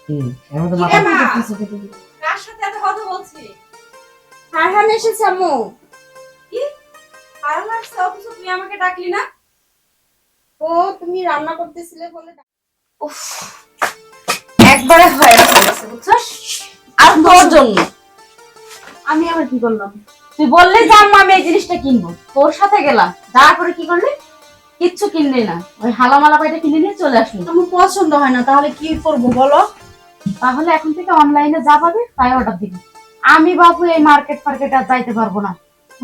কি এমন তো মাথা কার সাথে এত কথা বলছি? হারহান এসেছে আম্মু। কি কারণ আসছে অথচ তুই আমাকে ডাকলি না? ও তুমি রান্না করতেছিলে বলে উফ, একবারে হয়ে গেছে বুঝছস? আর তোর জন্য আমি আবার কি করলাম? তুই বললি যে আম্মা আমি এই জিনিসটা কিনবো, তোর সাথে গেলাম, যাওয়ার পরে কি করলি? কিচ্ছু কিনলি না, ওই হালামালা পাইটা কিনে নিয়ে চলে আসলি। আমার পছন্দ হয় না, তাহলে কি করব বলো? তাহলে এখন থেকে অনলাইনে যা পাবে তাই অর্ডার দিবি। আমি বাবু এই মার্কেট ফার্কেট আর যাইতে পারবো না,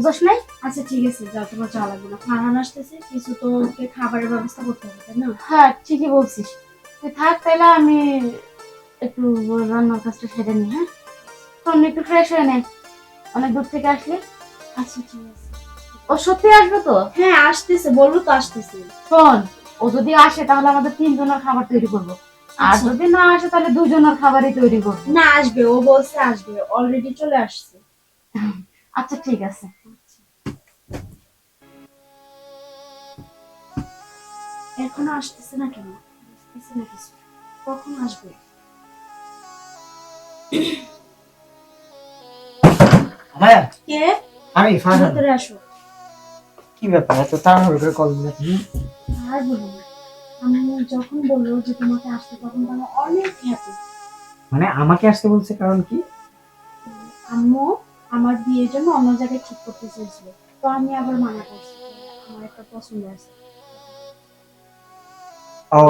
বুঝছ নাই? আচ্ছা ঠিক আছে, যাও, তোমার যাওয়া লাগবে না। ফারহান আসতেছে, কিছু তো ওকে খাবারের ব্যবস্থা করতে হবে, তাই না? হ্যাঁ ঠিকই বলছিস, তুই থাক তাইলে আমি একটু রান্নার কাজটা সেরে নিই। হ্যাঁ শোন, একটু ফ্রেশ হয়ে নে, অনেক দূর থেকে আসলে। আচ্ছা ঠিক আছে। ও সত্যি আসবে তো? হ্যাঁ আসতেছে, বললো তো আসতেছে। শোন, ও যদি আসে তাহলে আমাদের 3 জনের খাবার তৈরি করবো, আর আচ্ছা। যদি না আসে তাহলে 2 জনের খাবারই তৈরি করবো। না আসবে, ও বলছে আসবে, অলরেডি চলে আসছে। আচ্ছা ঠিক আছে। এখনো আসতেছে না কেন? আসতেছে না কিছু, কখন আসবে? হ্যাঁ কে? আমি ফারহান। ভিতরে আসো। কি ব্যাপার এত তাড়াহুড়ো করে কল দিলে তুমি? আর বলো না, আমি যখন বললো যে তোমাকে আসতে, তখন তো আমি অনেক হ্যাপি। মানে আমাকে আসতে বলছে কারণ কি? আম্মু আমার বিয়ের জন্য অন্য জায়গায় ঠিক করতে চেয়েছিল, তো আমি আবার মানা করছি, আমার একটা পছন্দ আছে। ও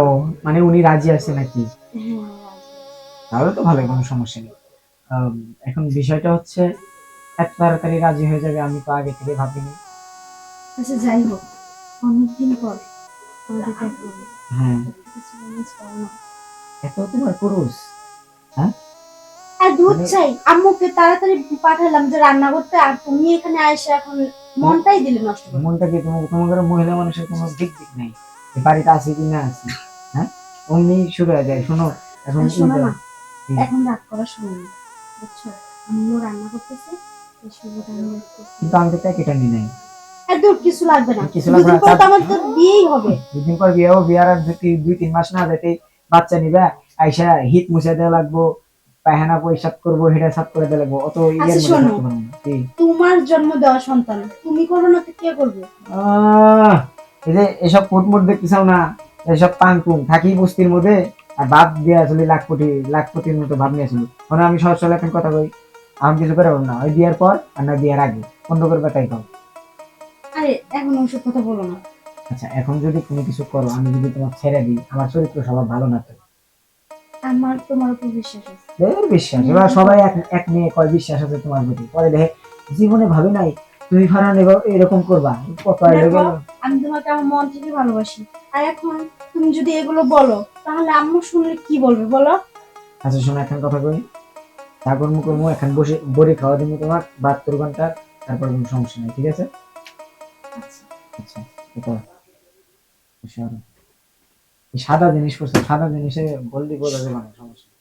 মানে উনি রাজি আছে নাকি? হ্যাঁ রাজি আছে। তাহলে তো ভালো, কোনো সমস্যা নেই। আম, এখন বিষয়টা হচ্ছে এত তাড়াতাড়ি রাজি হয়ে যাবে আমি তো আগে থেকে ভাবিনি। আচ্ছা যাই হোক, অনেকদিন পর আমাদের দেখা হলো। হ্যাঁ কিছু মিস করো না। এত তোমার পুরুষ। হ্যাঁ আর দুধ মানে- চাই, আম্মুকে তাড়াতাড়ি পাঠালাম যে রান্না করতে, আর তুমি এখানে আইসা এখন মনটাই দিলে নষ্ট করে। মনটা কি তোমার মহিলা মানুষের কোনো দিক দিক নেই, এই বাড়িতে আছে কি না আছে? হ্যাঁ অমনি শুরু হয়ে যায়। শোনো এখন আর শোনো না, হুম। এখন রাগ করার সময় নেই, বুঝছো? আম্মু রান্না করতেছে, এই সুযোগটা আমি রাখতেছি। কিন্তু আমি তো প্যাকেট আনি নাই। আর দুধ কিছু লাগবে না, কিছু লাগবে দুদিন না, পর তো আমার তো বিয়েই হবে। দুদিন পর বিয়ে হবো, বিয়ার আর 2-3 মাস না যেতে বাচ্চা নিবা, আইসা হিট মুছে দেওয়া লাগবো, পায়খানা পরিষ্কার করবো, হেডা সাফ করে দেওয়া লাগবো, অত ইয়ের আচ্ছা মধ্যে শোনো, থাকতে পারবো না। কি? তোমার জন্ম দেওয়া সন্তান তুমি করো না তো কে করবে? আহ, এই যে এসব ফুটমুট দেখতেছাও না, এসব পাংপুং থাকি বস্তির মধ্যে, আর ভাব দিয়ে আসলে লাখপতির মতো ভাব নিয়ে আসলো। মানে আমি সহজ সরল এখন কথা কই, আমি কিছু করে পারবো না, ওই বিয়ার পর আর না বিয়ার আগে বন্ধ করবে তাই কও। আরে এখন ওসব কথা বলো না। আচ্ছা এখন যদি তুমি কিছু করো, আমি যদি তোমার ছেড়ে দিই, আমার চরিত্র স্বভাব ভালো না তো। আমার তোমার উপর বিশ্বাস আছে। এর বিশ্বাস, এবার সবাই এক এক নিয়ে কয় বিশ্বাস আছে তোমার প্রতি, পরে দেখে জীবনে ভাবি নাই তুমি ফারান এরকম করবা, কত আইডিয়া দেখো, গেল। আমি তোমাকে আমার মন থেকে ভালোবাসি, আর এখন তুমি যদি এগুলো বলো, তাহলে আম্মু শুনলে কি বলবে বলো? আচ্ছা শোনো এখন কথা কই, ঠাকুর মুখ এখন বসে বড়ি খাওয়া দিব তোমার 72 ঘন্টা, তারপর কোনো সমস্যা নেই, ঠিক আছে? আচ্ছা আচ্ছা এটা বসে আরো। এই সাদা জিনিস করছে, সাদা জিনিসে বললি বোঝা যাবে না, সমস্যা নেই।